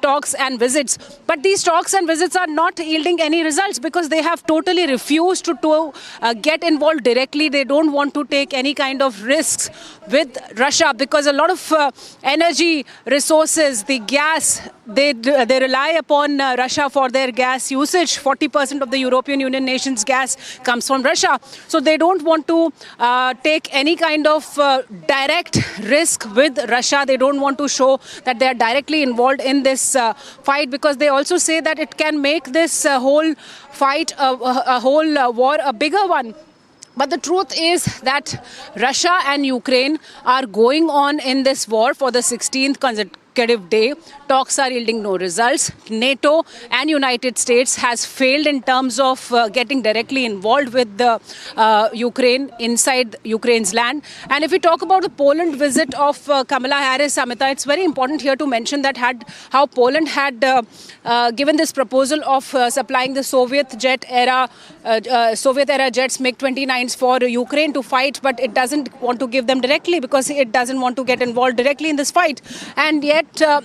talks and visits. But these talks and visits are not yielding any results because they have totally refused to get involved directly. They don't want to take any kind of risks with Russia because a lot of energy resources, the gas, they rely upon Russia for their gas usage. 40% of the European Union nations' gas comes from Russia. So they don't want to take any kind of direct risk with Russia. They don't want to show that they are directly involved in this fight because they also say that it can make this whole fight, a whole war, a bigger one. But the truth is that Russia and Ukraine are going on in this war for the 16th consecutive day. Talks are yielding no results. NATO and United States has failed in terms of getting directly involved with the Ukraine inside Ukraine's land. And if we talk about the Poland visit of Kamala Harris, Amita, it's very important here to mention that how Poland had given this proposal of supplying the Soviet era jets MiG-29s for Ukraine to fight, but it doesn't want to give them directly because it doesn't want to get involved directly in this fight. And yet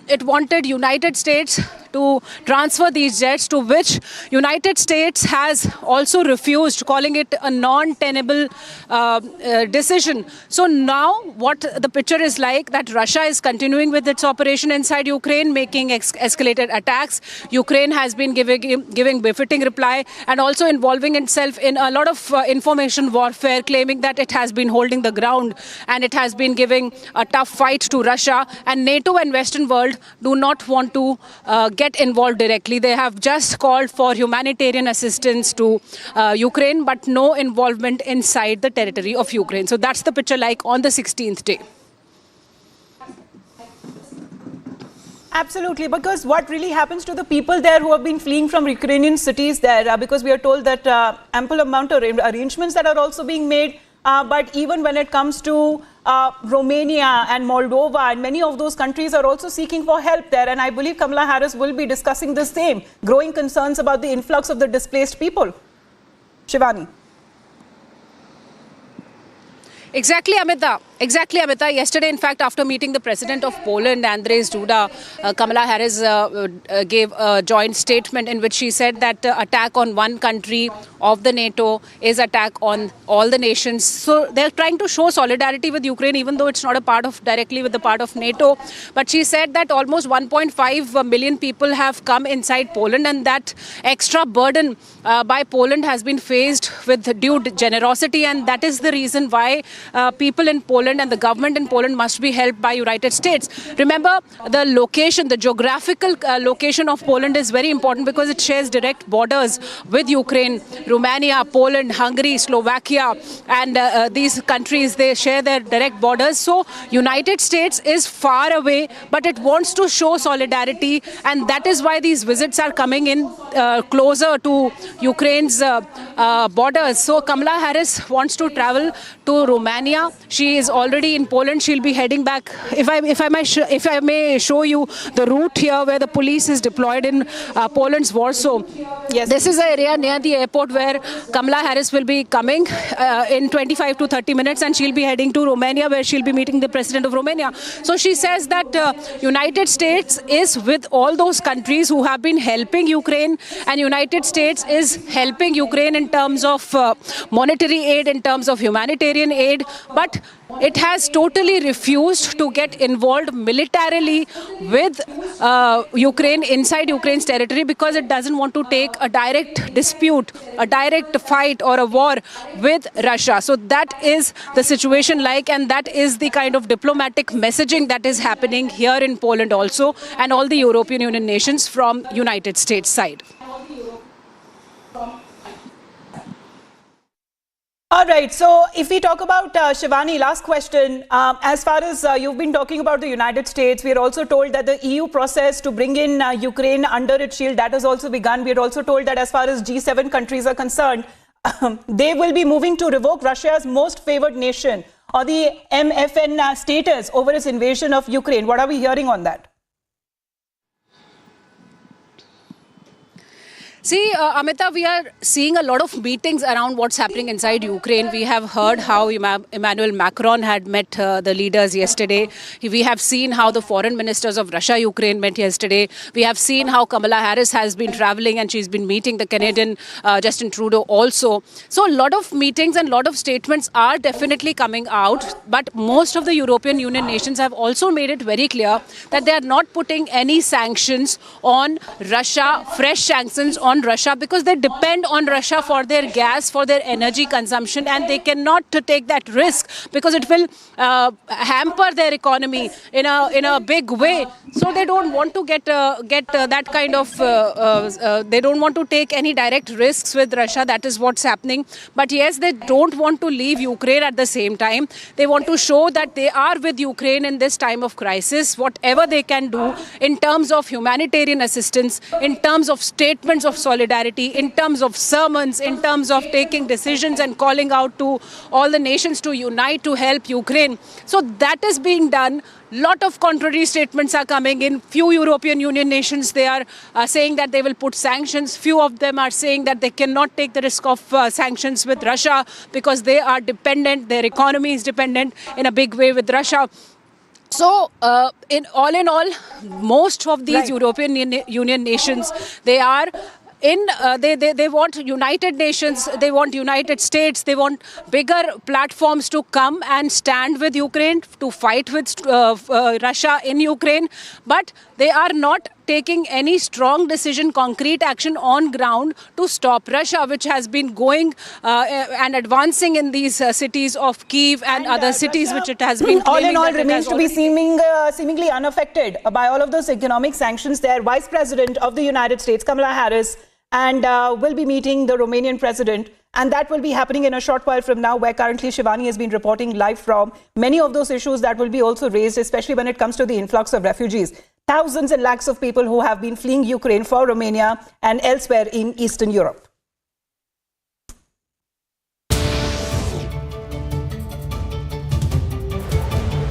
it wanted United States to transfer these jets, to which United States has also refused, calling it a non-tenable decision. So now what the picture is like, that Russia is continuing with its operation inside Ukraine, making escalated attacks. Ukraine has been giving befitting reply and also involving itself in a lot of information warfare, claiming that it has been holding the ground and it has been giving a tough fight to Russia. And NATO and Western world do not want to get involved directly. They have just called for humanitarian assistance to Ukraine, but no involvement inside the territory of Ukraine. So that's the picture like on the 16th day. Absolutely, because what really happens to the people there who have been fleeing from Ukrainian cities there, because we are told that ample amount of arrangements that are also being made, but even when it comes to Romania and Moldova and many of those countries are also seeking for help there, and I believe Kamala Harris will be discussing the same, growing concerns about the influx of the displaced people. Shivani. Exactly, Amita. Exactly, Amita. Yesterday, in fact, after meeting the president of Poland, Andrzej Duda, Kamala Harris gave a joint statement in which she said that attack on one country of the NATO is attack on all the nations. So they're trying to show solidarity with Ukraine, even though it's not a part of directly with the part of NATO. But she said that almost 1.5 million people have come inside Poland, and that extra burden by Poland has been faced with due generosity, and that is the reason why people in Poland and the government in Poland must be helped by United States. Remember, the location, the geographical location of Poland is very important because it shares direct borders with Ukraine, Romania, Poland, Hungary, Slovakia, and these countries, they share their direct borders. So United States is far away, but it wants to show solidarity, and that is why these visits are coming in closer to Ukraine's borders. So Kamala Harris wants to travel to Romania. She is already in Poland. She'll be heading back. If I may show you the route here where the police is deployed in Poland's Warsaw. Yes. This is an area near the airport where Kamala Harris will be coming in 25 to 30 minutes, and she'll be heading to Romania where she'll be meeting the president of Romania. So she says that United States is with all those countries who have been helping Ukraine, and United States is helping Ukraine in terms of monetary aid, in terms of humanitarian aid, but it has totally refused to get involved militarily with Ukraine inside Ukraine's territory because it doesn't want to take a direct dispute, a direct fight or a war with Russia. So that is the situation like, and that is the kind of diplomatic messaging that is happening here in Poland also, and all the European Union nations from United States side. All right. So if we talk about Shivani, last question, as far as you've been talking about the United States, we are also told that the EU process to bring in Ukraine under its shield, that has also begun. We are also told that as far as G7 countries are concerned, they will be moving to revoke Russia's most favored nation or the MFN status over its invasion of Ukraine. What are we hearing on that? See, Amita, we are seeing a lot of meetings around what's happening inside Ukraine. We have heard how Emmanuel Macron had met the leaders yesterday. We have seen how the foreign ministers of Russia, Ukraine met yesterday. We have seen how Kamala Harris has been traveling and she's been meeting the Canadian Justin Trudeau also. So a lot of meetings and a lot of statements are definitely coming out. But most of the European Union nations have also made it very clear that they are not putting any sanctions on Russia, fresh sanctions on Russia, because they depend on Russia for their gas, for their energy consumption, and they cannot take that risk because it will hamper their economy in a big way. So they don't want to get that kind of they don't want to take any direct risks with Russia. That is what's happening. But yes, they don't want to leave Ukraine at the same time. They want to show that they are with Ukraine in this time of crisis, whatever they can do in terms of humanitarian assistance, in terms of statements of solidarity, in terms of sermons, in terms of taking decisions and calling out to all the nations to unite to help Ukraine. So that is being done. Lot of contrary statements are coming in. Few European Union nations, they are saying that they will put sanctions. Few of them are saying that they cannot take the risk of sanctions with Russia because they are dependent, their economy is dependent in a big way with Russia. So, in all, most of these European Union nations, they are they want United Nations, they want United States, they want bigger platforms to come and stand with Ukraine, to fight with Russia in Ukraine, but they are not taking any strong decision, concrete action on ground to stop Russia, which has been going and advancing in these cities of Kyiv and other cities, which it has been all in all remains to be seemingly unaffected by all of those economic sanctions. There, Vice President of the United States, Kamala Harris, and will be meeting the Romanian president. And that will be happening in a short while from now, where currently Shivani has been reporting live from. Many of those issues that will be also raised, especially when it comes to the influx of refugees. Thousands and lakhs of people who have been fleeing Ukraine for Romania and elsewhere in Eastern Europe.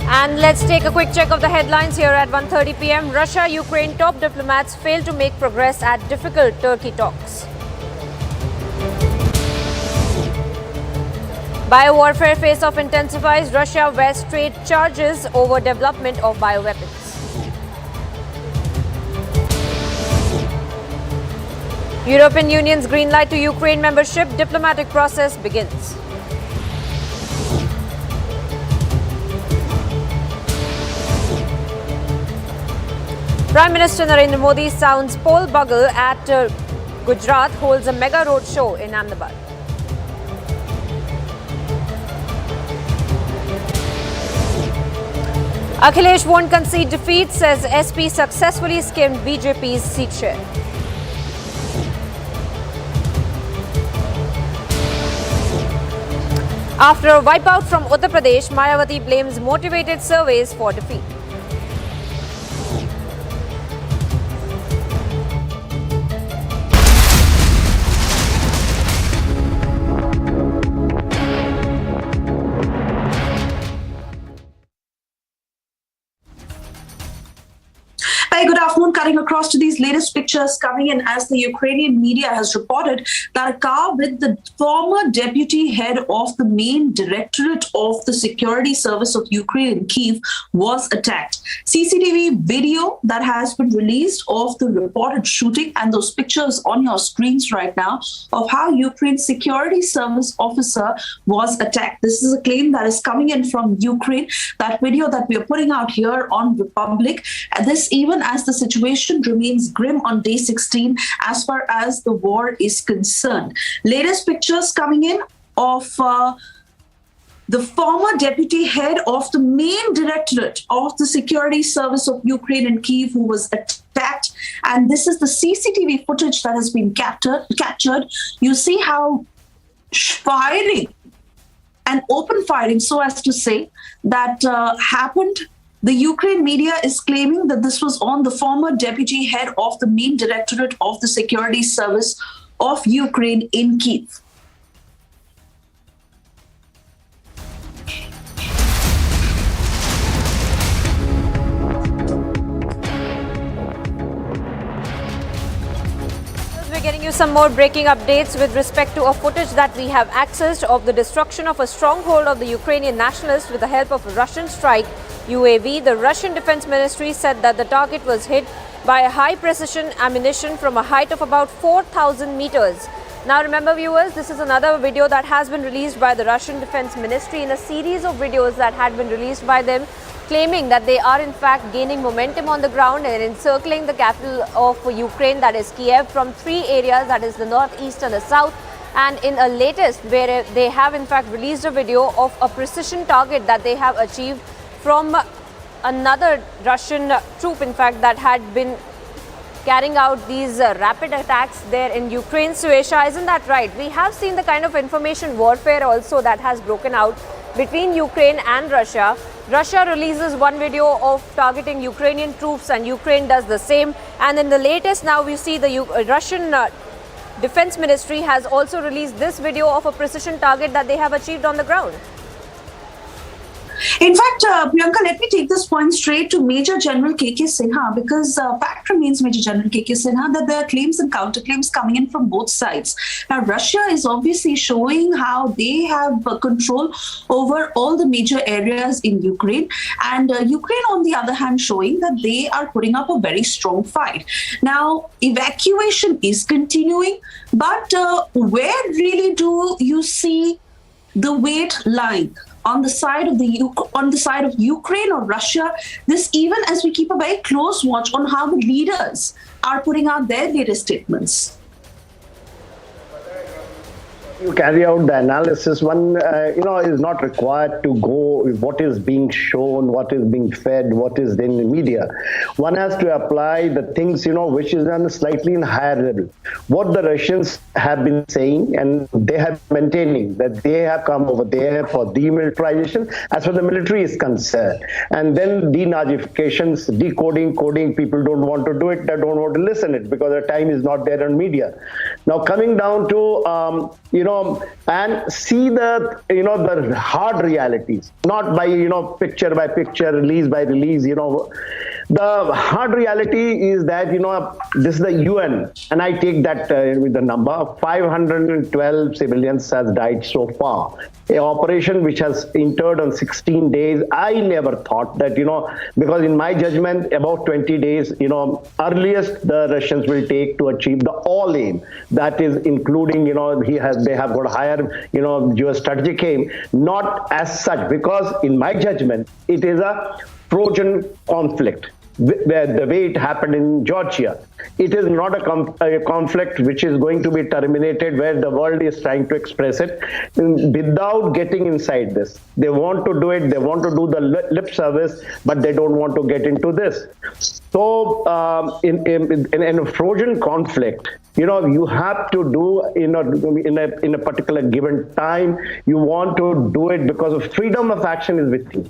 And let's take a quick check of the headlines here at 1:30 p.m. Russia-Ukraine top diplomats fail to make progress at difficult Turkey talks. Biowarfare face-off intensifies. Russia-West trade charges over development of bioweapons. European Union's green light to Ukraine membership. Diplomatic process begins. Prime Minister Narendra Modi sounds Pole Bugle at Gujarat, holds a mega road show in Ahmedabad. Akhilesh won't concede defeat, says SP successfully skimmed BJP's seat share. After a wipeout from Uttar Pradesh, Mayawati blames motivated surveys for defeat. Good afternoon. Cutting across to these latest pictures coming in as the Ukrainian media has reported that a car with the former deputy head of the main directorate of the security service of Ukraine in Kyiv was attacked. CCTV video that has been released of the reported shooting, and those pictures on your screens right now of how Ukraine's security service officer was attacked. This is a claim that is coming in from Ukraine. That video that we are putting out here on Republic, and this even as the situation remains grim on day 16 as far as the war is concerned. Latest pictures coming in of the former deputy head of the main directorate of the security service of Ukraine in Kyiv, who was attacked. And this is the CCTV footage that has been captured. You see how firing and open firing, so as to say, that happened. The Ukraine media is claiming that this was on the former deputy head of the main directorate of the security service of Ukraine in Kyiv. getting you some more breaking updates with respect to a footage that we have accessed of the destruction of a stronghold of the Ukrainian nationalists with the help of a Russian strike UAV. The Russian Defense Ministry said that the target was hit by a high-precision ammunition from a height of about 4,000 meters. Now remember viewers, this is another video that has been released by the Russian Defense Ministry in a series of videos that had been released by them, claiming that they are in fact gaining momentum on the ground and encircling the capital of Ukraine, that is Kiev, from three areas, that is the north, east and the south. And in a latest, where they have in fact released a video of a precision target that they have achieved from another Russian troop, in fact, that had been carrying out these rapid attacks there in Ukraine. So Aisha, isn't that right? We have seen the kind of information warfare also that has broken out between Ukraine and Russia. Russia releases one video of targeting Ukrainian troops and Ukraine does the same. And in the latest, now we see the Russian Defense Ministry has also released this video of a precision target that they have achieved on the ground. In fact, Priyanka, let me take this point straight to Major General K.K. Sinha, because fact remains, Major General K.K. Sinha, that there are claims and counterclaims coming in from both sides. Now, Russia is obviously showing how they have control over all the major areas in Ukraine, and Ukraine, on the other hand, showing that they are putting up a very strong fight. Now, evacuation is continuing, but where really do you see the weight lying? On the side of Ukraine or Russia, this even as we keep a very close watch on how the leaders are putting out their latest statements. You carry out the analysis, one is not required to go what is being shown, what is being fed, what is in the media. One has to apply the things which is on a slightly higher level. What the Russians have been saying, and they have maintaining that they have come over there for demilitarization as far as the military is concerned, and then denazifications, decoding, coding. People don't want to do it, they don't want to listen it because the time is not there on media. Now coming down to and see the the hard realities, not by picture by picture, release by release. The hard reality is that this is the UN, and I take that with the number 512 civilians has died so far. An operation which has entered on 16 days. I never thought that because in my judgment about 20 days earliest the Russians will take to achieve the all aim, that is including they have got higher geostrategic aim, not as such, because in my judgment it is a Trojan conflict. The way it happened in Georgia, it is not a conflict which is going to be terminated where the world is trying to express it without getting inside this. They want to do it, they want to do the lip service, but they don't want to get into this. So in a Trojan conflict, you have to do in a particular given time. You want to do it because of freedom of action is with you.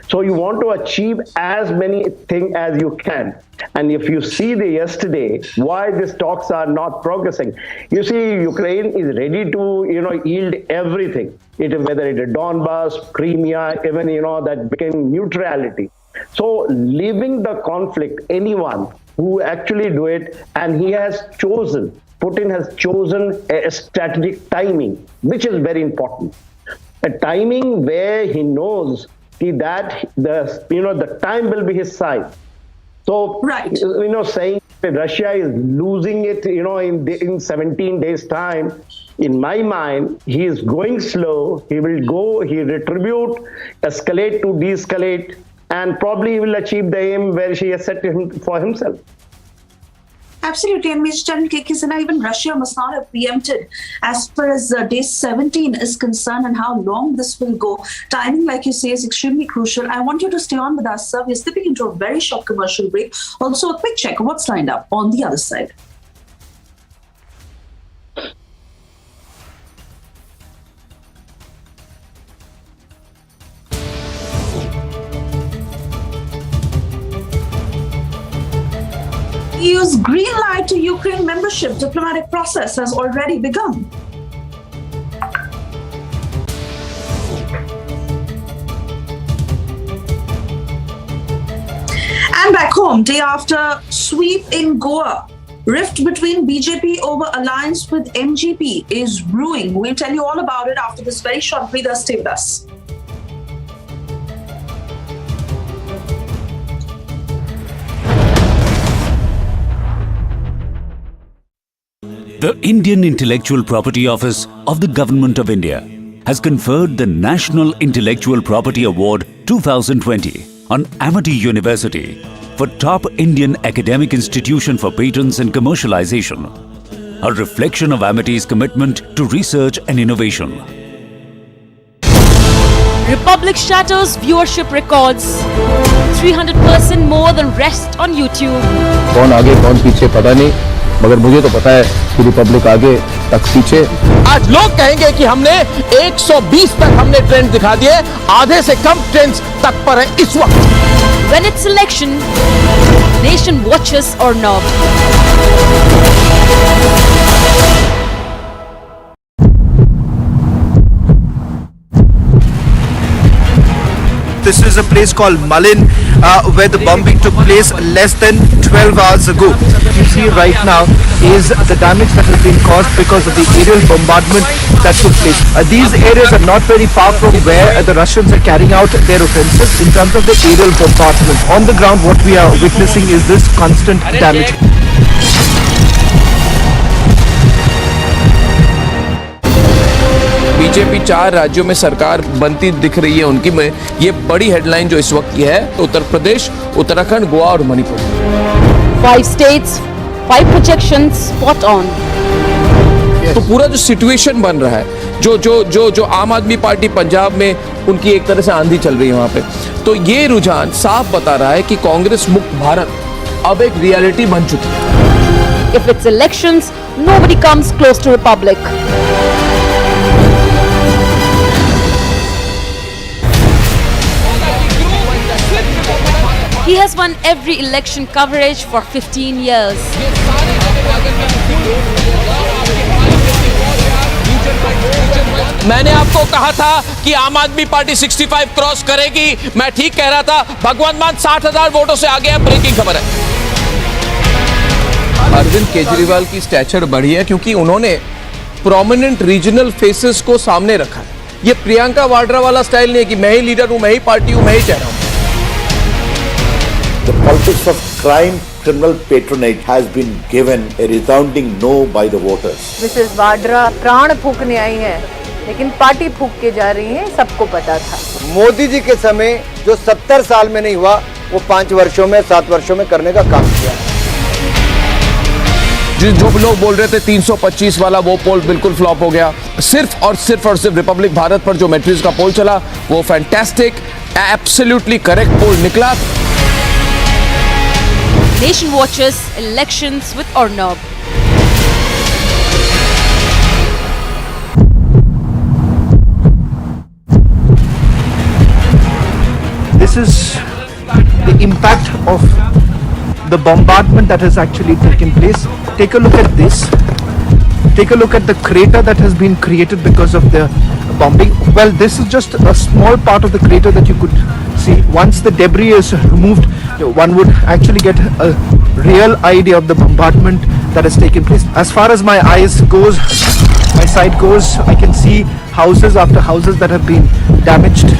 So you want to achieve as many things as you can. And if you see the yesterday, why these talks are not progressing, you see Ukraine is ready to yield everything. Whether it is Donbass, Crimea, even that became neutrality. So leaving the conflict, anyone who actually do it, and Putin has chosen a strategic timing, which is very important. A timing where he knows that the time will be his side. So, right. Saying that Russia is losing it, in 17 days' time, in my mind, he is going slow. He will go, he retribute, escalate to de-escalate, and probably he will achieve the aim where she has set for himself. Absolutely, and Major General K.K. Sinha, even Russia must not have preempted as far as day 17 is concerned and how long this will go. Timing, like you say, is extremely crucial. I want you to stay on with us, sir. We're slipping into a very short commercial break. Also, a quick check of what's lined up on the other side. EU's green light to Ukraine membership diplomatic process has already begun. And back home, day after sweep in Goa, Rift between BJP over alliance with MGP is brewing. We'll tell you all about it after this very short breather. Stay with us. The Indian Intellectual Property Office of the Government of India has conferred the National Intellectual Property Award 2020 on Amity University for Top Indian Academic Institution for Patents and Commercialization, a reflection of Amity's commitment to research and innovation. Republic shatters viewership records, 300% more than rest on YouTube. कौन आगे कौन पीछे पता नहीं, मगर मुझे तो पता है कि रिपब्लिक आगे तक पीछे। आज लोग कहेंगे कि हमने 120 तक हमने ट्रेंड दिखा दिए, आधे से कम ट्रेंड्स तक पर है इस वक्त। When it's election, nation watches or not. This is a place called Malin, where the bombing took place less than 12 hours ago. What you see right now is the damage that has been caused because of the aerial bombardment that took place. These areas are not very far from where the Russians are carrying out their offensives in terms of the aerial bombardment. On the ground, what we are witnessing is this constant damage. BJP 4 राज्यों में सरकार बनती दिख रही है उनकी में। ये बड़ी हेडलाइन जो इस वक्त की है, उत्तर प्रदेश, उत्तराखंड, गोवा और Manipur. 5 states, 5 projections, spot on. तो पूरा जो सिचुएशन बन रहा है, जो आम आदमी पार्टी पंजाब में उनकी एक तरह से आंधी चल रही है वहां पे, तो ये रुझान साफ बता रहा है कि कांग्रेस मुक्त भारत अब एक रियलिटी बन चुकी है। If it's elections, nobody comes close to Republic. He has won every election coverage for 15 years. मैंने आपको कहा था कि आम आदमी पार्टी 65 क्रॉस करेगी, मैं ठीक कह रहा था। भगवंत मान 60,000 वोटों से आगे है, ब्रेकिंग खबर है। अरविंद केजरीवाल की स्टैचर बढ़ी है क्योंकि उन्होंने प्रोमिनेंट रीजनल फेसेस को सामने रखा है। ये प्रियंका वाड्रा वाला स्टाइल नहीं है कि मैं ही लीडर हूं, मैं ही पार्टी हूं, मैं ही चेहरा हूं। The politics of crime, criminal patronage has been given a resounding no by the voters. Mrs Vadra प्राण फूकने आई हैं, लेकिन पार्टी फूक के जा रही हैं, सबको पता था। मोदी जी के समय जो 70 साल में नहीं हुआ, वो 5 वर्षों में 7 वर्षों में करने का काम किया। जो लोग बोल रहे थे 325 वाला वो पोल बिल्कुल फ्लॉप हो गया। सिर्फ और सिर्फ रिपब्लिक भारत पर जो मैट्रिक्स का पोल चला वो फैंटास्टिक, एब्सोल्युटली करेक्ट पोल निकला। Nation watches elections with Arnab. This is the impact of the bombardment that has actually taken place. Take a look at this. Take a look at the crater that has been created because of the bombing. Well, this is just a small part of the crater that you could see. Once the debris is removed, one would actually get a real idea of the bombardment that has taken place. As far as my eyes goes, my sight goes, I can see houses after houses that have been damaged.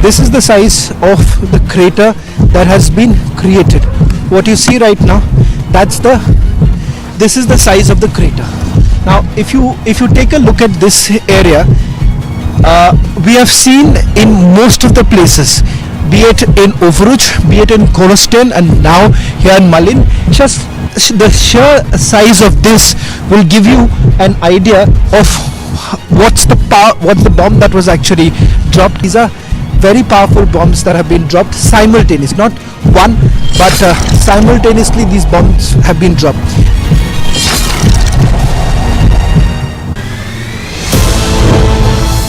This is the size of the crater that has been created. What you see right now, this is the size of the crater. Now, if you take a look at this area, we have seen in most of the places, be it in Overuch, be it in Korostan, and now here in Malin, just the sheer size of this will give you an idea of what's the bomb that was actually dropped. These are very powerful bombs that have been dropped simultaneously, not one, but simultaneously these bombs have been dropped.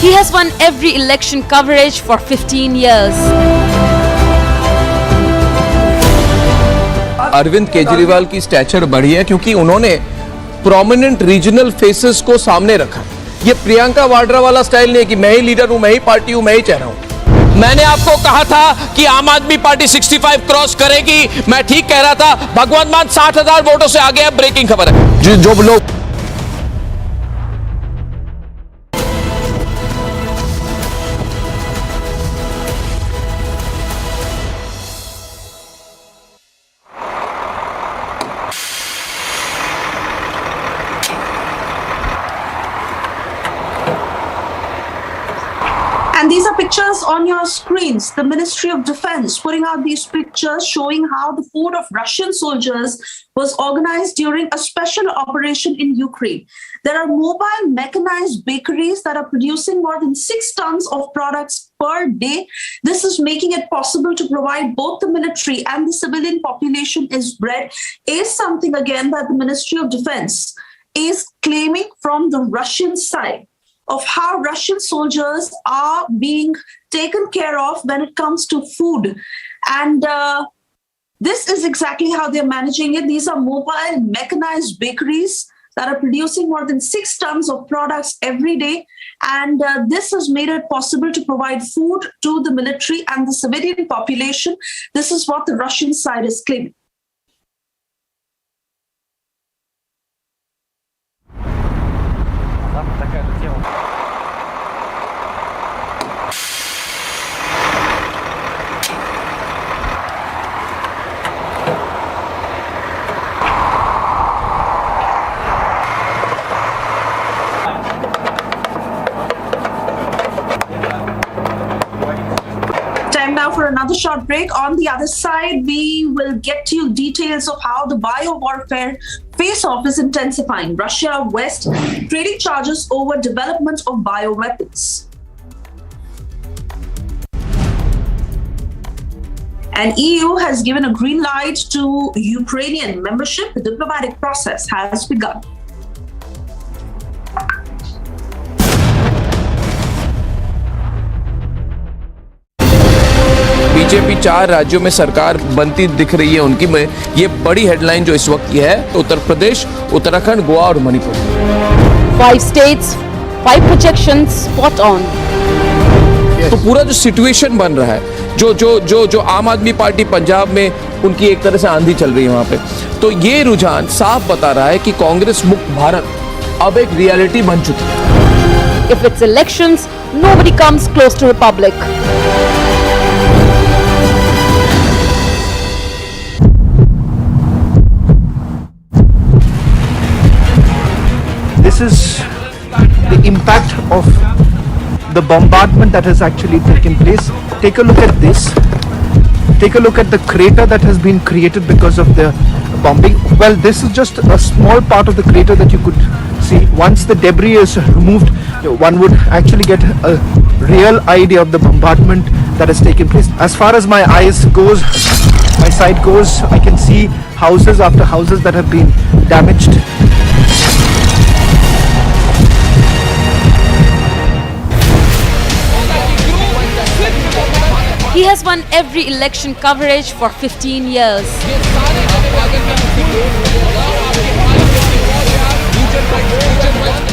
He has won every election coverage for 15 years. Arvind Kejriwal की stature बढ़ी है क्योंकि उन्होंने prominent regional faces को सामने रखा। ये प्रियंका वाड्रा वाला स्टाइल नहीं है कि मैं ही लीडर हूं, मैं ही पार्टी हूं, मैं ही चेहरा हूं। मैंने आपको कहा था कि आम आदमी पार्टी 65 क्रॉस करेगी, मैं ठीक कह रहा था। भगवंत मान 60,000 वोटों से आगे है, ब्रेकिंग खबर है। जो लोग And these are pictures on your screens. The Ministry of Defense putting out these pictures showing how the food of Russian soldiers was organized during a special operation in Ukraine. There are mobile mechanized bakeries that are producing more than 6 tons of products per day. This is making it possible to provide both the military and the civilian population is bread, is something again that the Ministry of Defense is claiming from the Russian side, of how Russian soldiers are being taken care of when it comes to food. And this is exactly how they're managing it. These are mobile mechanized bakeries that are producing more than 6 tons of products every day. And this has made it possible to provide food to the military and the civilian population. This is what the Russian side is claiming. Now for another short break. On the other side, we will get you details of how the bio-warfare face-off is intensifying. Russia, West, trading charges over development of bioweapons. And EU has given a green light to Ukrainian membership. The diplomatic process has begun. BJP 4 राज्यों में सरकार बनती दिख रही है उनकी में। ये बड़ी हेडलाइन जो इस वक्त की है, उत्तर प्रदेश, उत्तराखंड, गोवा और Manipur. 5 states, 5 projections spot on. तो पूरा जो सिचुएशन बन रहा है, जो आम आदमी पार्टी पंजाब में उनकी एक तरह से आंधी चल रही है वहां पे, तो ये रुझान साफ बता रहा है कि कांग्रेस मुक्त भारत अब एक रियलिटी बन चुकी है। If it's elections, nobody comes close to republic. This is the impact of the bombardment that has actually taken place. Take a look at this. Take a look at the crater that has been created because of the bombing. Well, this is just a small part of the crater that you could see. Once the debris is removed, one would actually get a real idea of the bombardment that has taken place. As far as my eyes goes, my sight goes, I can see houses after houses that have been damaged. He has won every election coverage for 15 years.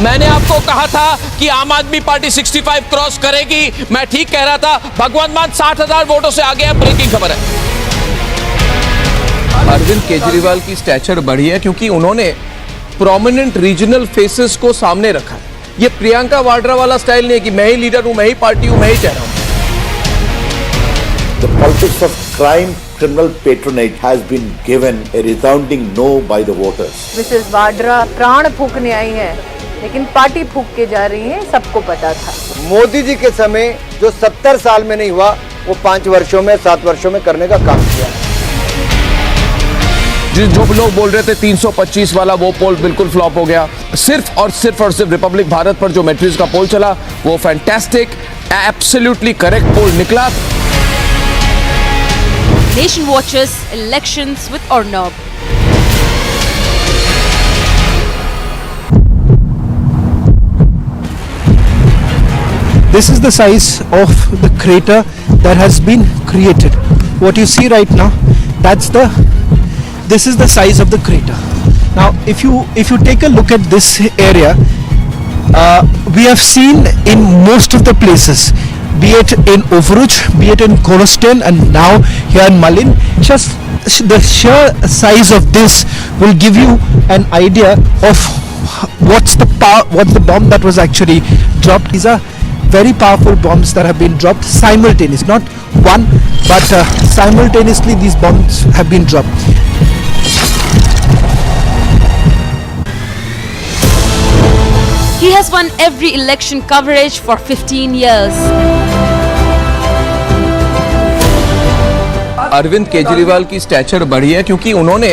मैंने आपको कहा था कि आम आदमी party 65 cross करेगी, मैं ठीक कह रहा था। भगवंत मान 60,000 वोटों से आगे है, ब्रेकिंग खबर है। अरविंद केजरीवाल की स्टैचर बढ़ी है क्योंकि उन्होंने प्रोमिनेंट रीजनल फेसेस को सामने रखा है। ये प्रियंका वाड्रा वाला स्टाइल नहीं है कि मैं ही लीडर हूं, मैं ही पार्टी हूं, मैं ही चेहरा हूं। The politics of crime, criminal patronage has been given a resounding no by the voters. Mrs Vadra प्राण फूकने आई हैं, लेकिन पार्टी फूक के जा रही हैं, सबको पता था। मोदी जी के समय जो 70 साल में नहीं हुआ, वो 5 वर्षों में 7 वर्षों में करने का काम किया। जो लोग बोल रहे थे 325 वाला वो पोल बिल्कुल फ्लॉप हो गया। सिर्फ और सिर्फ रिपब्लिक भारत पर जो मैट्रिक्स का पोल चला वो फैंटास्टिक, एब्सोल्युटली करेक्ट पोल निकला। Nation watches elections with Arnab. This is the size of the crater that has been created. What you see right now, this is the size of the crater. Now if you take a look at this area, we have seen in most of the places, be it in Overuch, be it in Kolostin, and now here in Malin. Just the sheer size of this will give you an idea of what's the bomb that was actually dropped. These are very powerful bombs that have been dropped simultaneously, not one, but simultaneously these bombs have been dropped. He has won every election coverage for 15 years. Arvind Kejriwal की stature बढ़ी है क्योंकि उन्होंने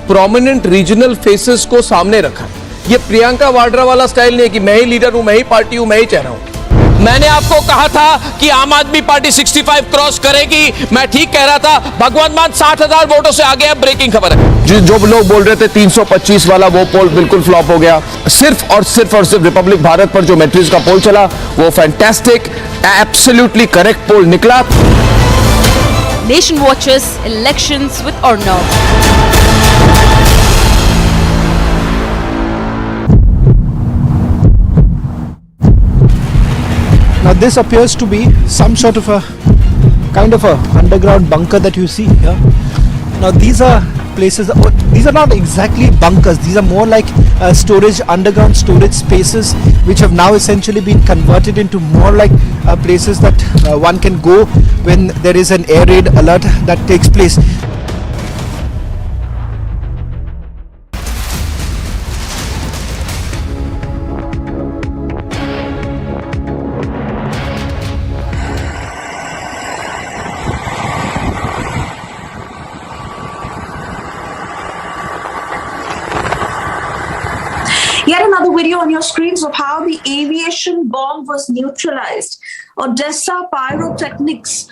prominent regional faces को सामने रखा। ये प्रियंका वाड्रा वाला स्टाइल नहीं है कि मैं ही लीडर हूं, मैं ही पार्टी हूं, मैं ही चेहरा हूं। मैंने आपको कहा था कि आम आदमी पार्टी 65 क्रॉस करेगी, मैं ठीक कह रहा था। भगवंत मान 60,000 वोटों से आगे है, ब्रेकिंग खबर है। जो लोग बोल रहे थे 325 वाला वो पोल बिल्कुल फ्लॉप हो गया। सिर्फ और सिर्फ रिपब्लिक भारत पर जो मैट्रिक्स का पोल चला वो फैंटास्टिक, एब्सोल्युटली करेक्ट पोल निकला। Nation watches elections with Arnav. Now this appears to be some sort of a kind of a underground bunker that you see here. Now these are places, these are not exactly bunkers, these are more like storage, underground storage spaces, which have now essentially been converted into more like places that one can go when there is an air raid alert that takes place. Yet another video on your screens of how the aviation bomb was neutralized. Odessa pyrotechnics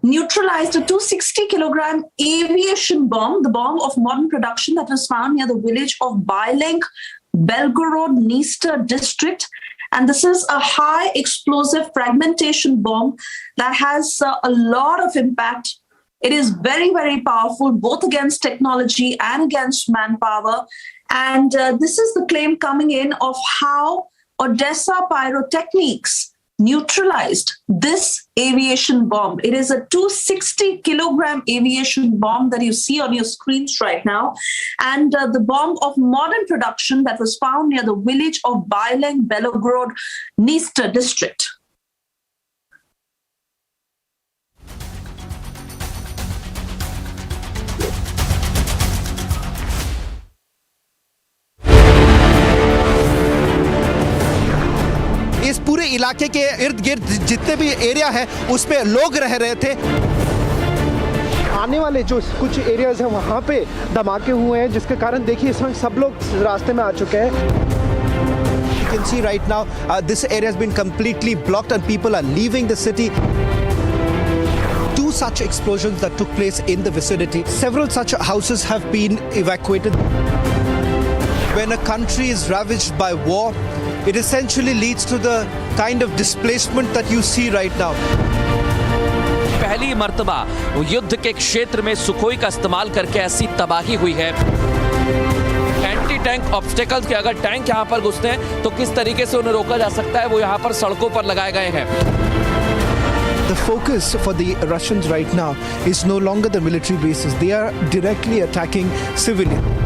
neutralized a 260-kilogram aviation bomb, the bomb of modern production that was found near the village of Bailenk, Belgorod, Dniester district. And this is a high explosive fragmentation bomb that has a lot of impact. It is very, very powerful, both against technology and against manpower. And this is the claim coming in of how Odessa pyrotechnics neutralized this aviation bomb. It is a 260-kilogram aviation bomb that you see on your screens right now. And the bomb of modern production that was found near the village of Bailenk, Belgorod, Dniester district. इस पूरे इलाके के इर्द गिर्द जितने भी area है उसमें लोग रह रहे थे। आने वाले जो कुछ एरियाज हैं वहाँ पे धमाके हुए हैं, जिसके कारण देखिए इस वक्त सब लोग रास्ते में आ चुके हैं। You can see right now this area has been completely blocked and people are leaving the city. Two such explosions that took place in the vicinity. Several such houses have been evacuated. When a country is ravaged by war, it essentially leads to the kind of displacement that you see right now. पहली मर्तबा युद्ध के क्षेत्र में Sukhoi का इस्तेमाल करके ऐसी तबाही हुई है। एंटी टैंक ऑब्स्टेकल्स के अगर टैंक यहां पर घुसते हैं तो किस तरीके से उन्हें रोका जा सकता है, वो यहां पर सड़कों पर लगाए गए हैं। The focus for the Russians right now is no longer the military bases. They are directly attacking civilians.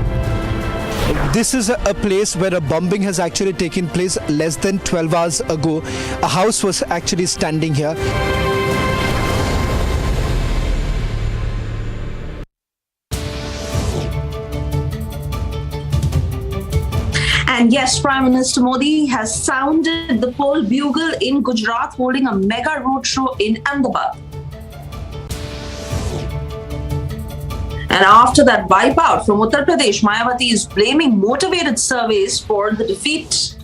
This is a place where a bombing has actually taken place less than 12 hours ago. A house was actually standing here. And yes, Prime Minister Modi has sounded the poll bugle in Gujarat, holding a mega roadshow in Ahmedabad. And after that wipeout from Uttar Pradesh, Mayawati is blaming motivated surveys for the defeat.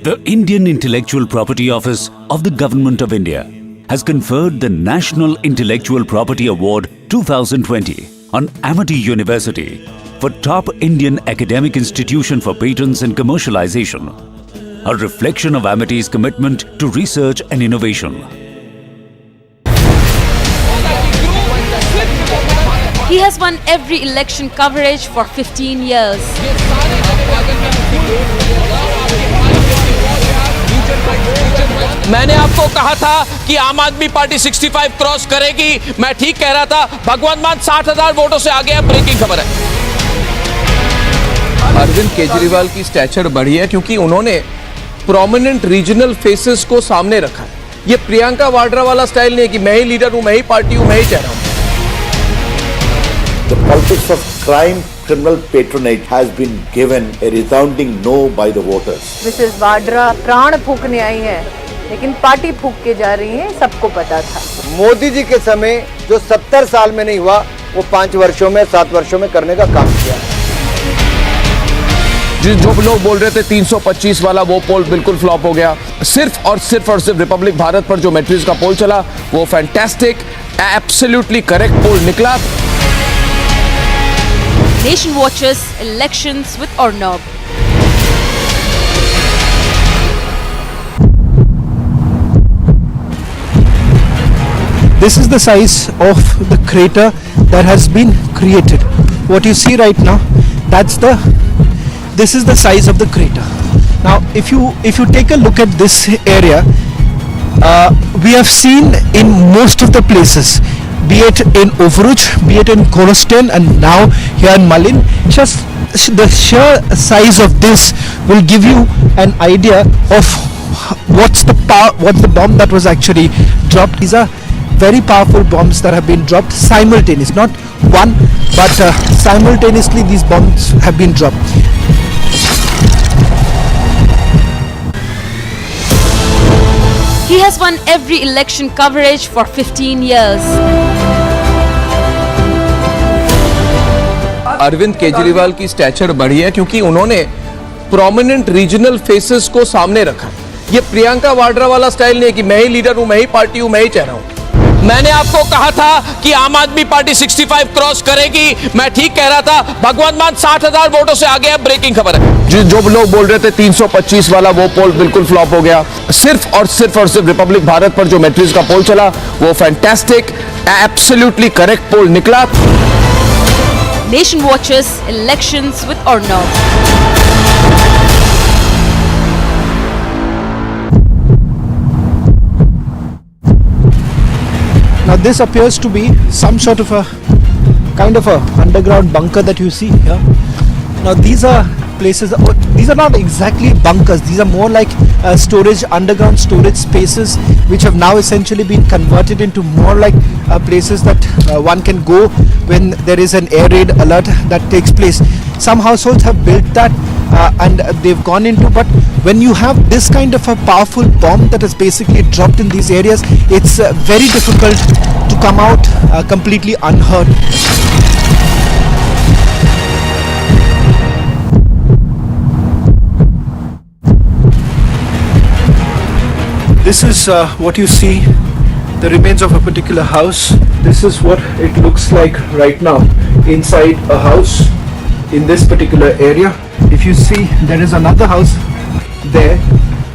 The Indian Intellectual Property Office of the Government of India has conferred the National Intellectual Property Award 2020 on Amity University for Top Indian Academic Institution for Patents and Commercialization, a reflection of Amity's commitment to research and innovation. has won every election coverage for 15 years. मैंने आपको कहा था कि आम आदमी party 65 cross करेगी, मैं ठीक कह रहा था। भगवंत मान 60,000 वोटों से आगे है। ब्रेकिंग खबर है, अरविंद केजरीवाल की स्टैचर बढ़ी है क्योंकि उन्होंने प्रोमिनेंट रीजनल फेसेस को सामने रखा है। ये प्रियंका वाड्रा वाला स्टाइल नहीं है कि मैं ही लीडर हूं, मैं ही पार्टी हूं, मैं ही चेहरा हूं। The politics of crime, criminal patronage has been given a resounding no by the voters. Mrs Vadra प्राण फूकने आई हैं, लेकिन पार्टी फूक के जा रही हैं, सबको पता था। मोदी जी के समय जो 70 साल में नहीं हुआ, वो 5 वर्षों में 7 वर्षों में करने का काम किया। जो लोग बोल रहे थे 325 वाला वो पोल बिल्कुल फ्लॉप हो गया। सिर्फ और सिर्फ रिपब्लिक भारत पर जो मैट्रिक्स का पोल चला वो फैंटास्टिक, एब्सोल्युटली करेक्ट पोल निकला। Nation watches elections with Arnab. This is the size of the crater that has been created. What you see right now, this is the size of the crater. Now if you take a look at this area, we have seen in most of the places, be it in Overuch, be it in Koloston, and now here in Malin, just the sheer size of this will give you an idea of what's the bomb that was actually dropped. These are very powerful bombs that have been dropped simultaneously, not one, but simultaneously these bombs have been dropped. He has won every election coverage for 15 years. Arvind Kejriwal की stature बढ़ी है क्योंकि उन्होंने prominent regional faces को सामने रखा। ये प्रियंका वाड्रा वाला स्टाइल नहीं है कि मैं ही लीडर हूं, मैं ही पार्टी हूं, मैं ही चेहरा हूं। मैंने आपको कहा था कि आम आदमी पार्टी 65 क्रॉस करेगी, मैं ठीक कह रहा था। भगवंत मान 60,000 वोटों से आगे है। ब्रेकिंग खबर है, जो लोग बोल रहे थे 325 वाला वो पोल बिल्कुल फ्लॉप हो गया। सिर्फ और सिर्फ रिपब्लिक भारत पर जो मैट्रिक्स का पोल चला वो फैंटास्टिक, एब्सोल्युटली करेक्ट पोल निकला। Nation watches elections with Arnab. Now this appears to be some sort of a kind of a underground bunker that you see here. Now these are places, these are not exactly bunkers, these are more like underground storage spaces which have now essentially been converted into more like places that one can go when there is an air raid alert that takes place. Some households have built that and they've gone into, but when you have this kind of a powerful bomb that is basically dropped in these areas, it's very difficult to come out completely unhurt. This is what you see, the remains of a particular house. This is what it looks like right now inside a house in this particular area. If you see, there is another house there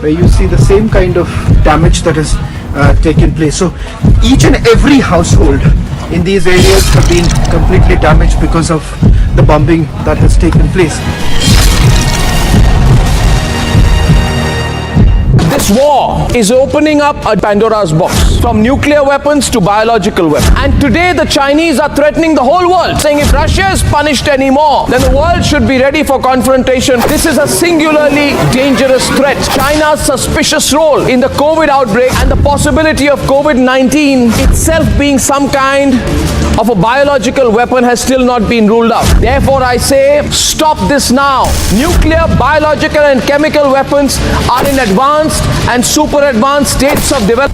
where you see the same kind of damage that has taken place. So each and every household in these areas have been completely damaged because of the bombing that has taken place. This war is opening up a Pandora's box, from nuclear weapons to biological weapons. And today the Chinese are threatening the whole world, saying if Russia is punished anymore, then the world should be ready for confrontation. This is a singularly dangerous threat. China's suspicious role in the COVID outbreak and the possibility of COVID-19 itself being some kind of a biological weapon has still not been ruled out. Therefore, I say, stop this now. Nuclear, biological and chemical weapons are in advanced and super advanced states of development.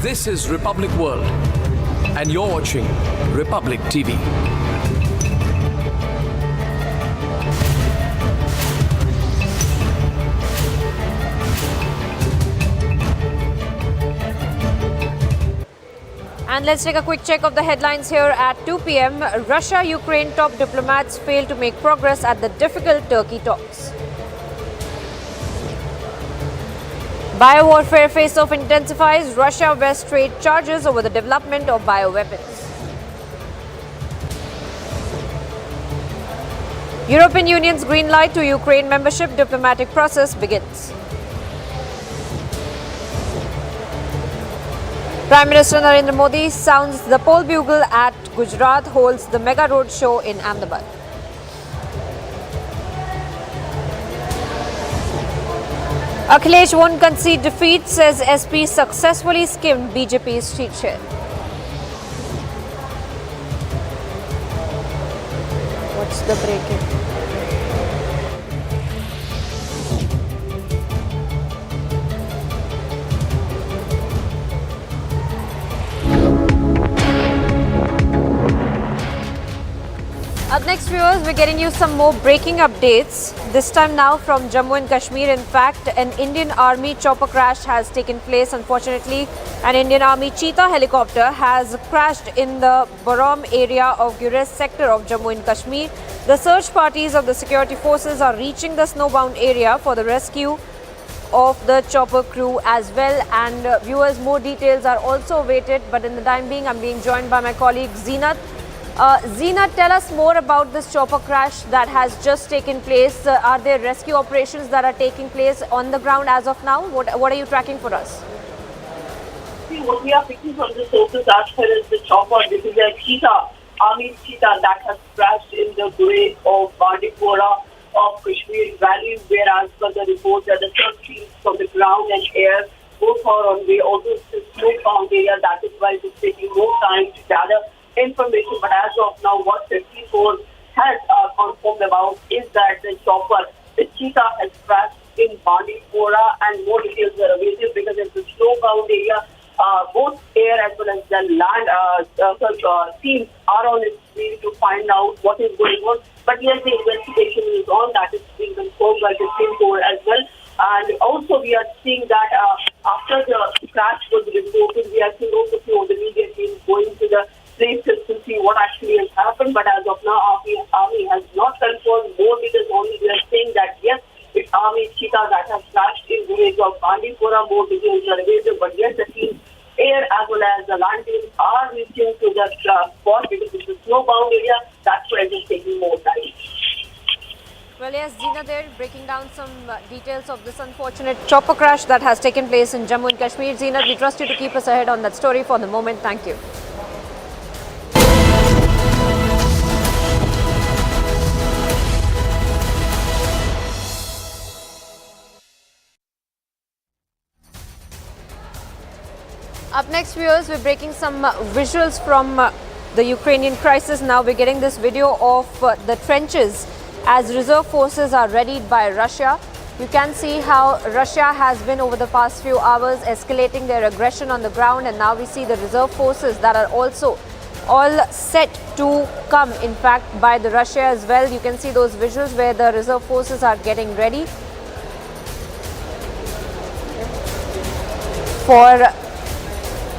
This is Republic World, and you're watching Republic TV. And let's take a quick check of the headlines here at 2 p.m. Russia-Ukraine top diplomats fail to make progress at the difficult Turkey talks. Biowarfare face-off intensifies. Russia-West trade charges over the development of bioweapons. European Union's green light to Ukraine membership. Diplomatic process begins. Prime Minister Narendra Modi sounds the poll bugle at Gujarat, holds the mega road show in Ahmedabad. Akhilesh won't concede defeat, says SP successfully skimmed BJP's seat share. What's the breaking? Up next, viewers, we're getting you some more breaking updates. This time now from Jammu and Kashmir. In fact, an Indian Army chopper crash has taken place. Unfortunately, an Indian Army Cheetah helicopter has crashed in the Barom area of Gurez sector of Jammu and Kashmir. The search parties of the security forces are reaching the snowbound area for the rescue of the chopper crew as well. And viewers, more details are also awaited. But in the time being, I'm being joined by my colleague Zeenat. Zeenat, tell us more about this chopper crash that has just taken place. Are there rescue operations that are taking place on the ground as of now? What are you tracking for us? See, what we are picking from the sources as far as the chopper, this is a Cheetah, Army Cheetah that has crashed in the grave of Bandipora of Kashmir Valley, where as per the reports that the search teams from the ground and air both are on way. Also, it's a snowbound area, that is why it is taking more time to gather information. But as of now, what 54 has confirmed about is that the chopper, the Cheetah, has crashed in Bandipora, and more details are awaited because it's a snowbound area. Both air as well as the land teams are on its way to find out what is going on. But yes, the investigation is on. That is being confirmed by the Singh Corps as well. And also we are seeing that after the crash was reported, we are seeing also few of the media teams going to the places to see what actually has happened. But as of now, Army has not confirmed. More details only. We are saying that yes, it's Army Cheetah that has crashed in the village of Bandipora. More details are available. But yes, the team, air as well as the land teams are reaching to the spot because it's a snowbound area. That's why it is taking more time. Well, yes, Zina there breaking down some details of this unfortunate chopper crash that has taken place in Jammu and Kashmir. Zina, we trust you to keep us ahead on that story for the moment. Thank you. Up next, viewers, we're breaking some visuals from the Ukrainian crisis. Now we're getting this video of the trenches as reserve forces are readied by Russia. You can see how Russia has been over the past few hours escalating their aggression on the ground, and now we see the reserve forces that are also all set to come, in fact, by the Russia as well. You can see those visuals where the reserve forces are getting ready for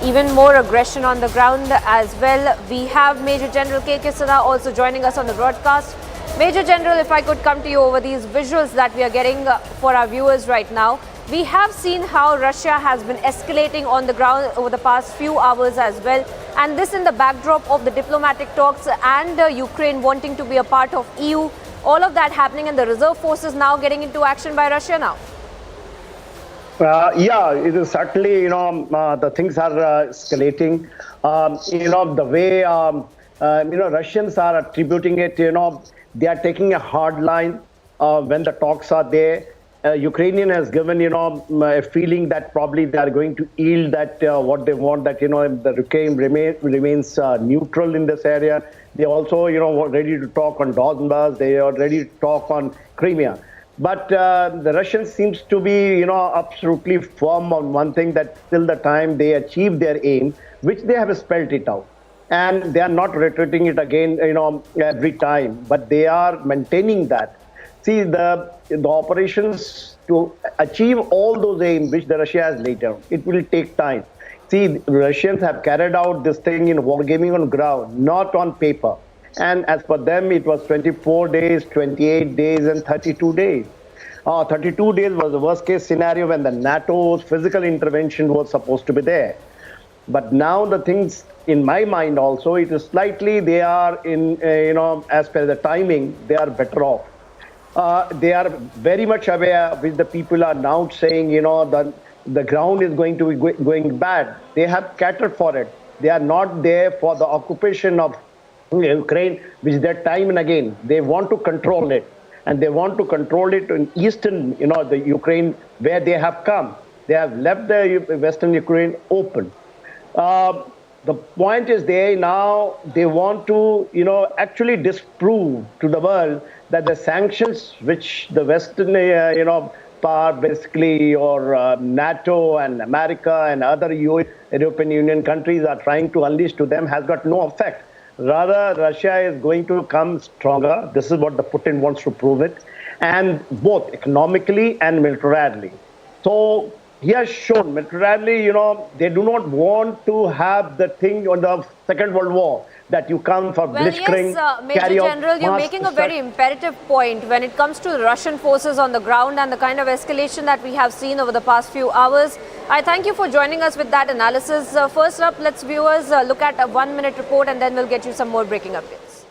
even more aggression on the ground as well. We have Major General K.K. Sinha also joining us on the broadcast. Major General, if I could come to you over these visuals that we are getting for our viewers right now. We have seen how Russia has been escalating on the ground over the past few hours as well. And this in the backdrop of the diplomatic talks and Ukraine wanting to be a part of EU. All of that happening, and the reserve forces now getting into action by Russia now. Yeah, it is certainly, the things are escalating. The way, Russians are attributing it, they are taking a hard line when the talks are there. Ukrainian has given, a feeling that probably they are going to yield that what they want, that, the Ukraine remains neutral in this area. They also, ready to talk on Donbas. They are ready to talk on Crimea. But the Russians seems to be, absolutely firm on one thing, that till the time they achieve their aim, which they have spelled it out. And they are not reiterating it again, every time, but they are maintaining that. See, the operations to achieve all those aims which the Russia has laid down, it will take time. see, Russians have carried out this thing in wargaming on ground, not on paper. And as per them, it was 24 days, 28 days, and 32 days. 32 days was the worst case scenario when the NATO's physical intervention was supposed to be there. But now the things, in my mind also, it is slightly, they are in, as per the timing, they are better off. They are very much aware, which the people are now saying, the ground is going to be going bad. They have catered for it. They are not there for the occupation of Ukraine, which they time and again. They want to control it. And they want to control it in eastern, the Ukraine, where they have come. They have left the western Ukraine open. The point is now they want to, actually disprove to the world that the sanctions which the Western, power basically, or NATO and America and other European Union countries are trying to unleash to them has got no effect. Rather, Russia is going to come stronger. This is what the Putin wants to prove it, and both economically and militarily. So he has shown militarily, they do not want to have the thing on the Second World War, that you come for blitzkrieg. Yes, Major General, you're making a very imperative point when it comes to the Russian forces on the ground and the kind of escalation that we have seen over the past few hours. I thank you for joining us with that analysis. First up, let's viewers look at a 1-minute report, and then we'll get you some more breaking updates.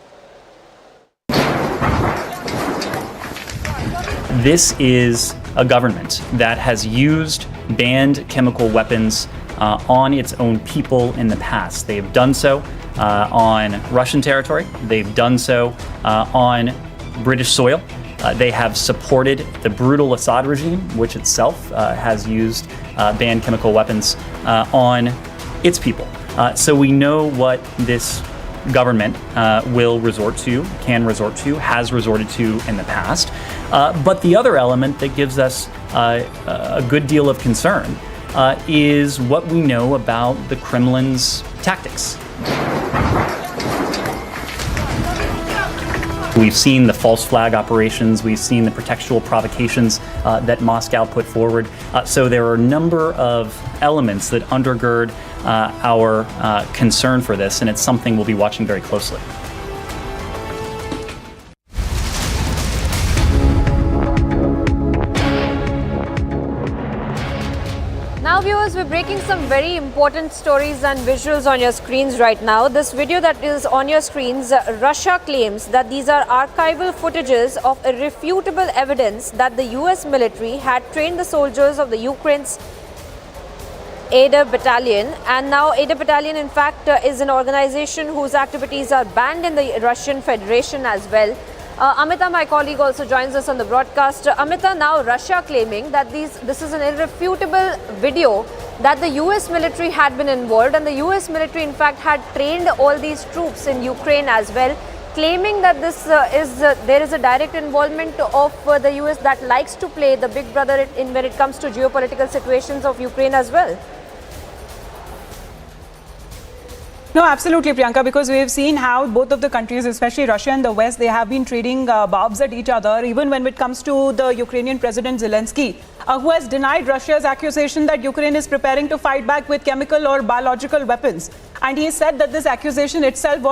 This is a government that has used banned chemical weapons on its own people in the past. They have done so on Russian territory. They've done so on British soil. They have supported the brutal Assad regime, which itself has used banned chemical weapons on its people. So we know what this government will resort to, can resort to, has resorted to in the past. But the other element that gives us a good deal of concern is what we know about the Kremlin's tactics. We've seen the false flag operations, we've seen the pretextual provocations that Moscow put forward. So there are a number of elements that undergird our concern for this, and it's something we'll be watching very closely. Now viewers, we're breaking some very important stories and visuals on your screens right now. This video that is on your screens, Russia claims that these are archival footages of irrefutable evidence that the US military had trained the soldiers of the Ukraine's Ada Battalion. And now Ada Battalion in fact is an organization whose activities are banned in the Russian Federation as well. Amita, my colleague, also joins us on the broadcast. Amita, now Russia claiming that this is an irrefutable video that the US military had been involved, and the US military in fact had trained all these troops in Ukraine as well, claiming that this there is a direct involvement of the US that likes to play the big brother when it comes to geopolitical situations of Ukraine as well. No, absolutely, Priyanka, because we have seen how both of the countries, especially Russia and the West, they have been trading barbs at each other, even when it comes to the Ukrainian President Zelensky, who has denied Russia's accusation that Ukraine is preparing to fight back with chemical or biological weapons. And he said that this accusation itself was